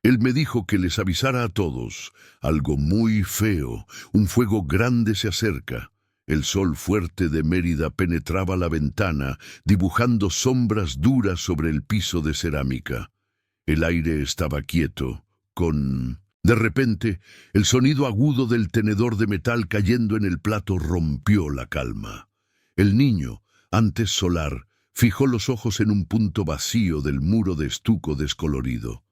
Él me dijo que les avisara a todos. Algo muy feo, un fuego grande se acerca. El sol fuerte de Mérida penetraba la ventana, dibujando sombras duras sobre el piso de cerámica. El aire estaba quieto, De repente, el sonido agudo del tenedor de metal cayendo en el plato rompió la calma. El niño, antes solar, fijó los ojos en un punto vacío del muro de estuco descolorido.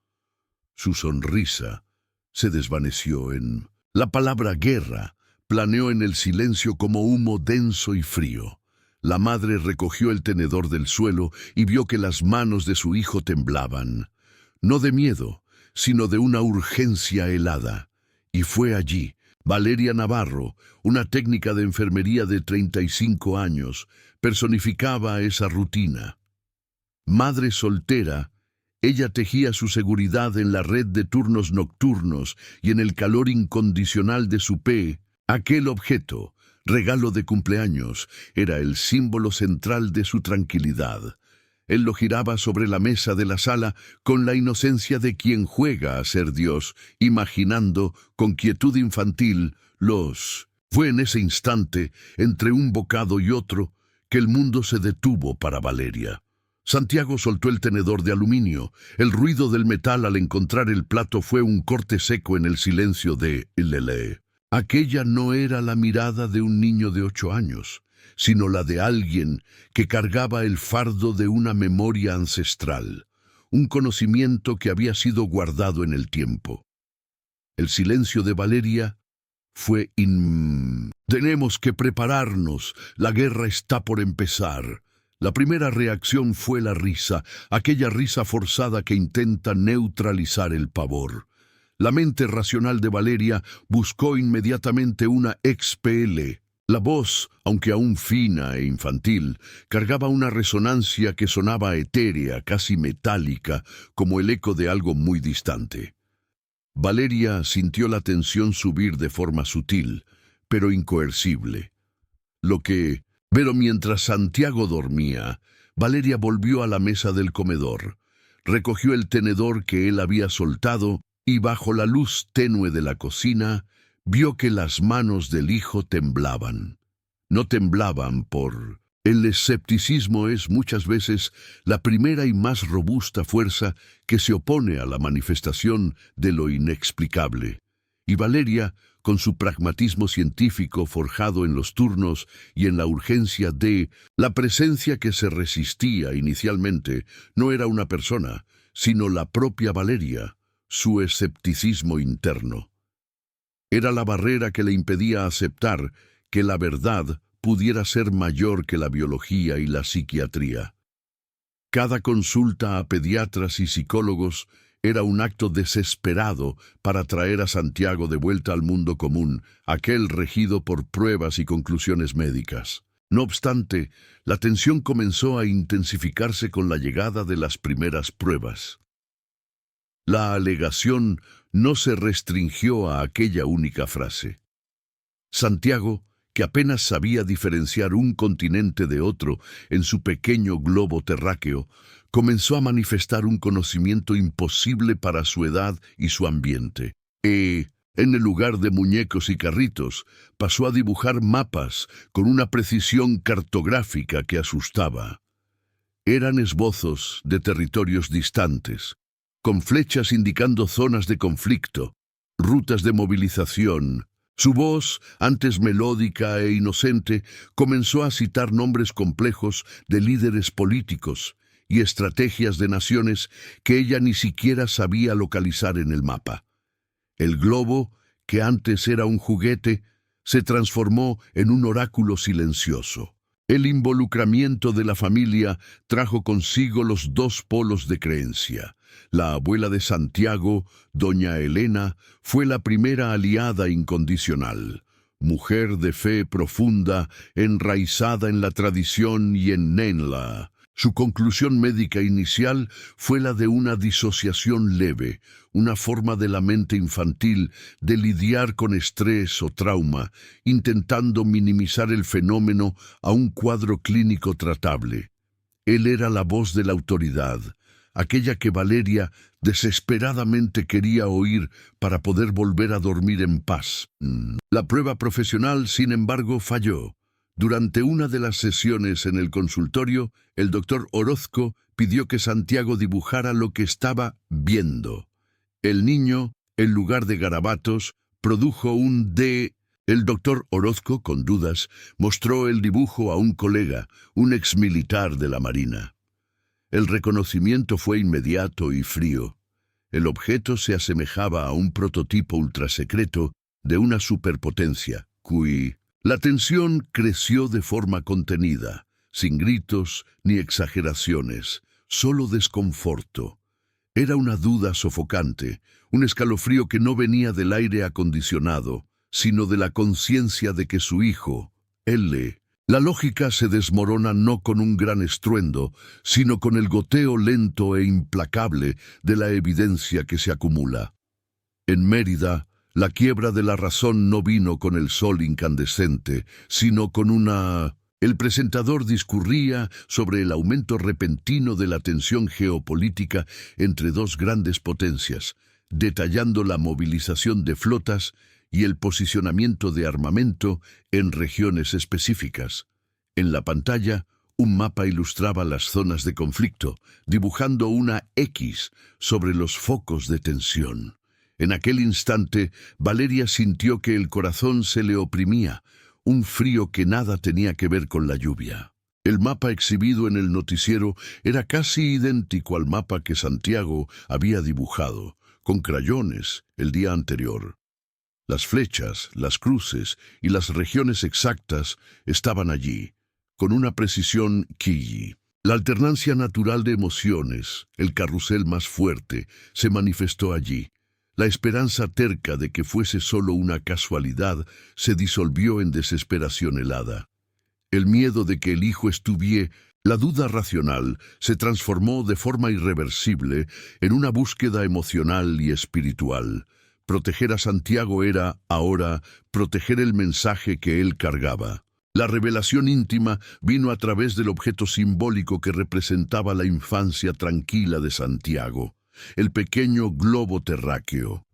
Su sonrisa se desvaneció en... La palabra guerra planeó en el silencio como humo denso y frío. La madre recogió el tenedor del suelo y vio que las manos de su hijo temblaban. No de miedo, sino de una urgencia helada. Y fue allí, Valeria Navarro, una técnica de enfermería de 35 años, personificaba esa rutina. Madre soltera, ella tejía su seguridad en la red de turnos nocturnos y en el calor incondicional de su pe. Aquel objeto, regalo de cumpleaños, era el símbolo central de su tranquilidad. Él lo giraba sobre la mesa de la sala con la inocencia de quien juega a ser Dios, imaginando, con quietud infantil, Fue en ese instante, entre un bocado y otro, que el mundo se detuvo para Valeria. Santiago soltó el tenedor de aluminio. El ruido del metal al encontrar el plato fue un corte seco en el silencio de Lele. Aquella no era la mirada de un niño de 8 años, sino la de alguien que cargaba el fardo de una memoria ancestral, un conocimiento que había sido guardado en el tiempo. El silencio de Valeria fue Tenemos que prepararnos, la guerra está por empezar. La primera reacción fue la risa, aquella risa forzada que intenta neutralizar el pavor. La mente racional de Valeria buscó inmediatamente una XPL. La voz, aunque aún fina e infantil, cargaba una resonancia que sonaba etérea, casi metálica, como el eco de algo muy distante. Valeria sintió la tensión subir de forma sutil, pero incoercible. Pero mientras Santiago dormía, Valeria volvió a la mesa del comedor, recogió el tenedor que él había soltado y bajo la luz tenue de la cocina, vio que las manos del hijo temblaban. No temblaban por... El escepticismo es muchas veces la primera y más robusta fuerza que se opone a la manifestación de lo inexplicable. Y Valeria, con su pragmatismo científico forjado en los turnos y en la urgencia de la presencia que se resistía inicialmente, no era una persona, sino la propia Valeria, su escepticismo interno. Era la barrera que le impedía aceptar que la verdad pudiera ser mayor que la biología y la psiquiatría. Cada consulta a pediatras y psicólogos era un acto desesperado para traer a Santiago de vuelta al mundo común, aquel regido por pruebas y conclusiones médicas. No obstante, la tensión comenzó a intensificarse con la llegada de las primeras pruebas. La alegación no se restringió a aquella única frase. Santiago, que apenas sabía diferenciar un continente de otro en su pequeño globo terráqueo, comenzó a manifestar un conocimiento imposible para su edad y su ambiente. En el lugar de muñecos y carritos, pasó a dibujar mapas con una precisión cartográfica que asustaba. Eran esbozos de territorios distantes, con flechas indicando zonas de conflicto, rutas de movilización. Su voz, antes melódica e inocente, comenzó a citar nombres complejos de líderes políticos y estrategias de naciones que ella ni siquiera sabía localizar en el mapa. El globo, que antes era un juguete, se transformó en un oráculo silencioso. El involucramiento de la familia trajo consigo los dos polos de creencia. La abuela de Santiago, doña Elena, fue la primera aliada incondicional. Mujer de fe profunda, enraizada en la tradición y en Nenla. Su conclusión médica inicial fue la de una disociación leve, una forma de la mente infantil de lidiar con estrés o trauma, intentando minimizar el fenómeno a un cuadro clínico tratable. Él era la voz de la autoridad, aquella que Valeria Desesperadamente quería oír para poder volver a dormir en paz. La prueba profesional, sin embargo, falló. Durante una de las sesiones en el consultorio, el doctor Orozco pidió que Santiago dibujara lo que estaba viendo. El niño, en lugar de garabatos, produjo un D. El doctor Orozco, con dudas, mostró el dibujo a un colega, un exmilitar de la Marina. El reconocimiento fue inmediato y frío. El objeto se asemejaba a un prototipo ultrasecreto de una superpotencia, La tensión creció de forma contenida, sin gritos ni exageraciones, solo desconforto. Era una duda sofocante, un escalofrío que no venía del aire acondicionado, sino de la conciencia de que su hijo, L. La lógica se desmorona no con un gran estruendo, sino con el goteo lento e implacable de la evidencia que se acumula. En Mérida, la quiebra de la razón no vino con el sol incandescente, sino con una... El presentador discurría sobre el aumento repentino de la tensión geopolítica entre dos grandes potencias, detallando la movilización de flotas y el posicionamiento de armamento en regiones específicas. En la pantalla, un mapa ilustraba las zonas de conflicto, dibujando una X sobre los focos de tensión. En aquel instante, Valeria sintió que el corazón se le oprimía, un frío que nada tenía que ver con la lluvia. El mapa exhibido en el noticiero era casi idéntico al mapa que Santiago había dibujado, con crayones, el día anterior. Las flechas, las cruces y las regiones exactas estaban allí, con una precisión quilli. La alternancia natural de emociones, el carrusel más fuerte, se manifestó allí. La esperanza terca de que fuese solo una casualidad se disolvió en desesperación helada. El miedo de que el hijo estuviera, la duda racional, se transformó de forma irreversible en una búsqueda emocional y espiritual. Proteger a Santiago era, ahora, proteger el mensaje que él cargaba. La revelación íntima vino a través del objeto simbólico que representaba la infancia tranquila de Santiago, el pequeño globo terráqueo.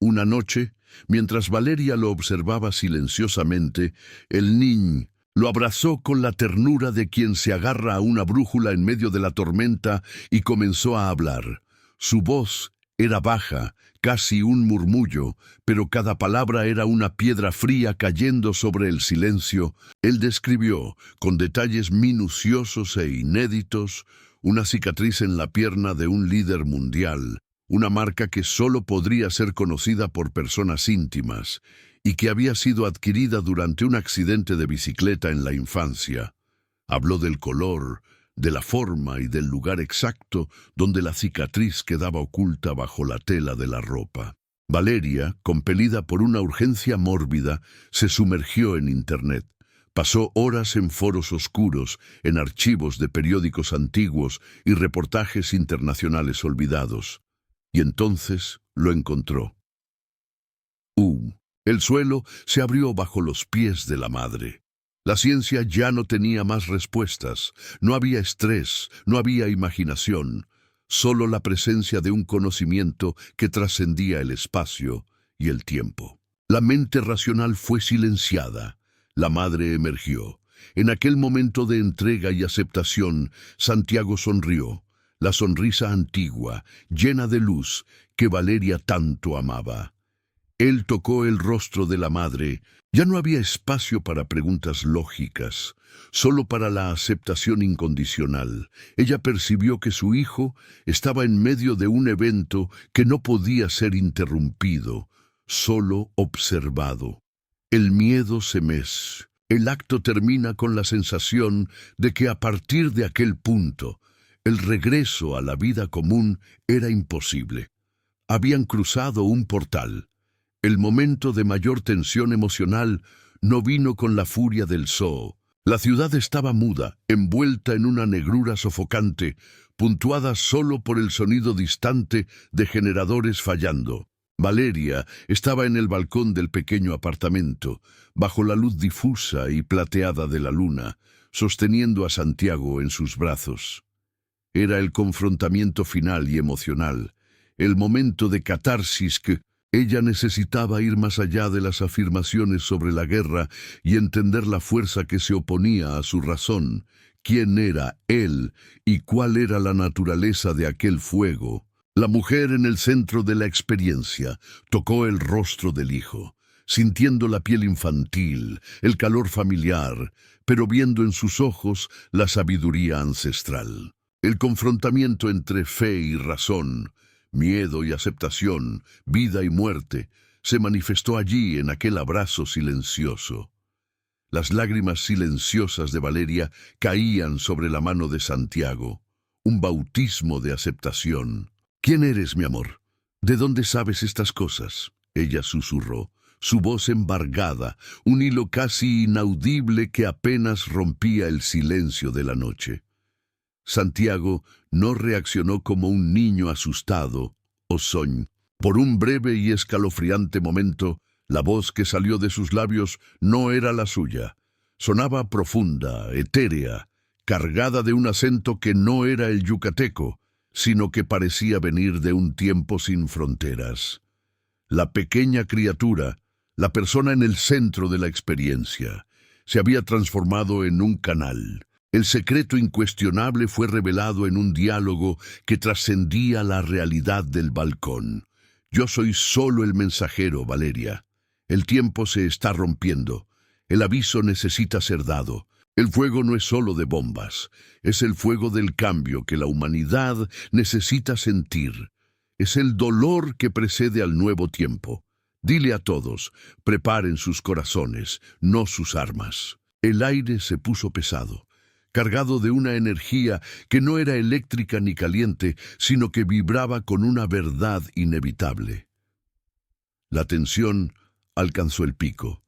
Una noche, mientras Valeria lo observaba silenciosamente, el niño lo abrazó con la ternura de quien se agarra a una brújula en medio de la tormenta y comenzó a hablar. Su voz era baja, casi un murmullo, pero cada palabra era una piedra fría cayendo sobre el silencio. Él describió, con detalles minuciosos e inéditos, una cicatriz en la pierna de un líder mundial, una marca que solo podría ser conocida por personas íntimas, y que había sido adquirida durante un accidente de bicicleta en la infancia. Habló del color, de la forma y del lugar exacto donde la cicatriz quedaba oculta bajo la tela de la ropa. Valeria, compelida por una urgencia mórbida, se sumergió en Internet. Pasó horas en foros oscuros, en archivos de periódicos antiguos y reportajes internacionales olvidados. Y entonces lo encontró. El suelo se abrió bajo los pies de la madre. La ciencia ya no tenía más respuestas, no había estrés, no había imaginación, solo la presencia de un conocimiento que trascendía el espacio y el tiempo. La mente racional fue silenciada, la madre emergió. En aquel momento de entrega y aceptación, Santiago sonrió, la sonrisa antigua, llena de luz, que Valeria tanto amaba. Él tocó el rostro de la madre. Ya no había espacio para preguntas lógicas, solo para la aceptación incondicional. Ella percibió que su hijo estaba en medio de un evento que no podía ser interrumpido, solo observado. El miedo se mece. El acto termina con la sensación de que a partir de aquel punto, el regreso a la vida común era imposible. Habían cruzado un portal. El momento de mayor tensión emocional no vino con la furia del zoo. La ciudad estaba muda, envuelta en una negrura sofocante, puntuada solo por el sonido distante de generadores fallando. Valeria estaba en el balcón del pequeño apartamento, bajo la luz difusa y plateada de la luna, sosteniendo a Santiago en sus brazos. Era el confrontamiento final y emocional. el momento de catarsis que ella necesitaba ir más allá de las afirmaciones sobre la guerra y entender la fuerza que se oponía a su razón, quién era él y cuál era la naturaleza de aquel fuego. La mujer en el centro de la experiencia tocó el rostro del hijo, sintiendo la piel infantil, el calor familiar, pero viendo en sus ojos la sabiduría ancestral. El confrontamiento entre fe y razón, miedo y aceptación, vida y muerte, se manifestó allí en aquel abrazo silencioso. Las lágrimas silenciosas de Valeria caían sobre la mano de Santiago, un bautismo de aceptación. «¿Quién eres, mi amor? ¿De dónde sabes estas cosas?», ella susurró, su voz embargada, un hilo casi inaudible que apenas rompía el silencio de la noche. Santiago no reaccionó como un niño asustado o soñ. Por un breve y escalofriante momento, la voz que salió de sus labios no era la suya. Sonaba profunda, etérea, cargada de un acento que no era el yucateco, sino que parecía venir de un tiempo sin fronteras. La pequeña criatura, la persona en el centro de la experiencia, se había transformado en un canal. El secreto incuestionable fue revelado en un diálogo que trascendía la realidad del balcón. «Yo soy solo el mensajero, Valeria. El tiempo se está rompiendo. El aviso necesita ser dado. El fuego no es solo de bombas, es el fuego del cambio que la humanidad necesita sentir. Es el dolor que precede al nuevo tiempo. Dile a todos, preparen sus corazones, no sus armas». El aire se puso pesado, cargado de una energía que no era eléctrica ni caliente, sino que vibraba con una verdad inevitable. La tensión alcanzó el pico.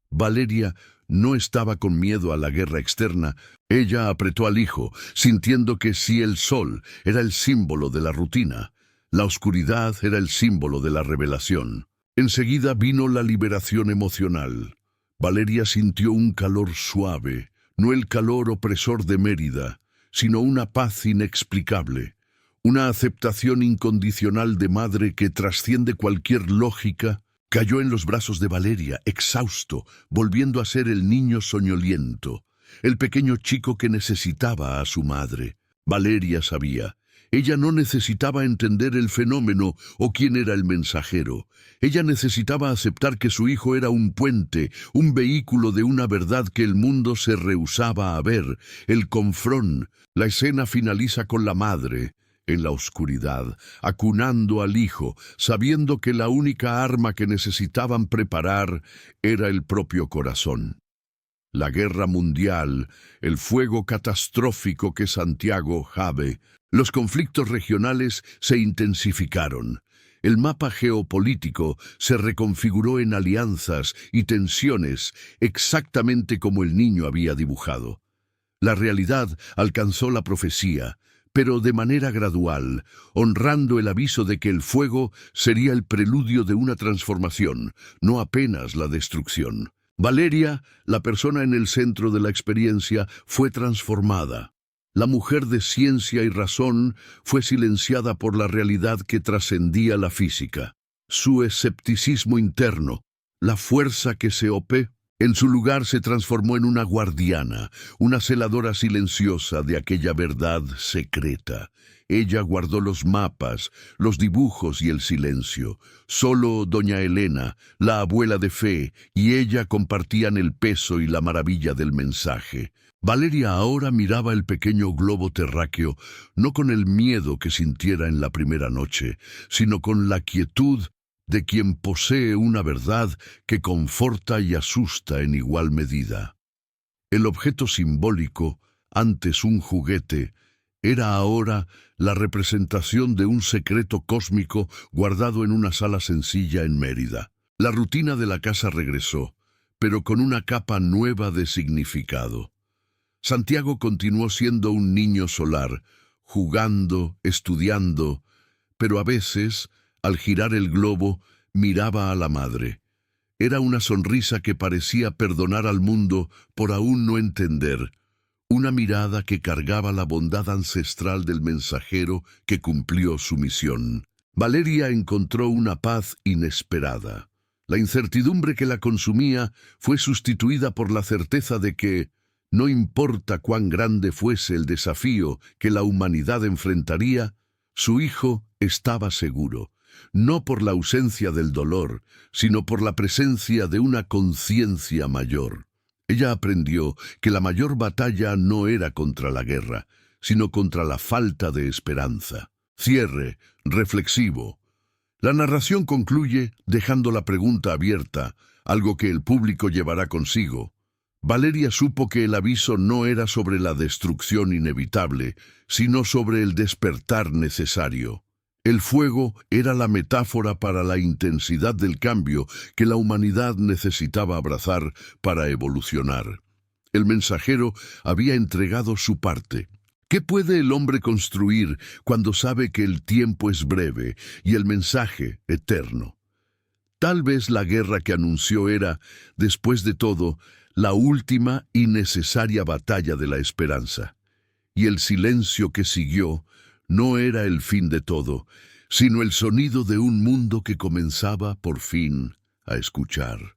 Valeria no estaba con miedo a la guerra externa. Ella apretó al hijo, sintiendo que si el sol era el símbolo de la rutina, la oscuridad era el símbolo de la revelación. Enseguida vino la liberación emocional. Valeria sintió un calor suave, no el calor opresor de Mérida, sino una paz inexplicable, una aceptación incondicional de madre que trasciende cualquier lógica. Cayó en los brazos de Valeria, exhausto, volviendo a ser el niño soñoliento, el pequeño chico que necesitaba a su madre. Valeria sabía. Ella no necesitaba entender el fenómeno o quién era el mensajero. Ella necesitaba aceptar que su hijo era un puente, un vehículo de una verdad que el mundo se rehusaba a ver, el confront. La escena finaliza con la madre, en la oscuridad, acunando al hijo, sabiendo que la única arma que necesitaban preparar era el propio corazón. La guerra mundial, el fuego catastrófico que Santiago Jave, los conflictos regionales se intensificaron. El mapa geopolítico se reconfiguró en alianzas y tensiones exactamente como el niño había dibujado. La realidad alcanzó la profecía, pero de manera gradual, honrando el aviso de que el fuego sería el preludio de una transformación, no apenas la destrucción. Valeria, la persona en el centro de la experiencia, fue transformada. La mujer de ciencia y razón fue silenciada por la realidad que trascendía la física. Su escepticismo interno, la fuerza que se opé, en su lugar se transformó en una guardiana, una celadora silenciosa de aquella verdad secreta. Ella guardó los mapas, los dibujos y el silencio. Solo doña Elena, la abuela de fe, y ella compartían el peso y la maravilla del mensaje. Valeria ahora miraba el pequeño globo terráqueo, no con el miedo que sintiera en la primera noche, sino con la quietud de quien posee una verdad que conforta y asusta en igual medida. El objeto simbólico, antes un juguete, era ahora la representación de un secreto cósmico guardado en una sala sencilla en Mérida. La rutina de la casa regresó, pero con una capa nueva de significado. Santiago continuó siendo un niño solar, jugando, estudiando, pero a veces, al girar el globo, miraba a la madre. Era una sonrisa que parecía perdonar al mundo por aún no entender, una mirada que cargaba la bondad ancestral del mensajero que cumplió su misión. Valeria encontró una paz inesperada. La incertidumbre que la consumía fue sustituida por la certeza de que, no importa cuán grande fuese el desafío que la humanidad enfrentaría, su hijo estaba seguro, no por la ausencia del dolor, sino por la presencia de una conciencia mayor. Ella aprendió que la mayor batalla no era contra la guerra, sino contra la falta de esperanza. Cierre, reflexivo. La narración concluye dejando la pregunta abierta, algo que el público llevará consigo. Valeria supo que el aviso no era sobre la destrucción inevitable, sino sobre el despertar necesario. El fuego era la metáfora para la intensidad del cambio que la humanidad necesitaba abrazar para evolucionar. El mensajero había entregado su parte. ¿Qué puede el hombre construir cuando sabe que el tiempo es breve y el mensaje eterno? Tal vez la guerra que anunció era, después de todo, la última y necesaria batalla de la esperanza. Y el silencio que siguió no era el fin de todo, sino el sonido de un mundo que comenzaba por fin a escuchar.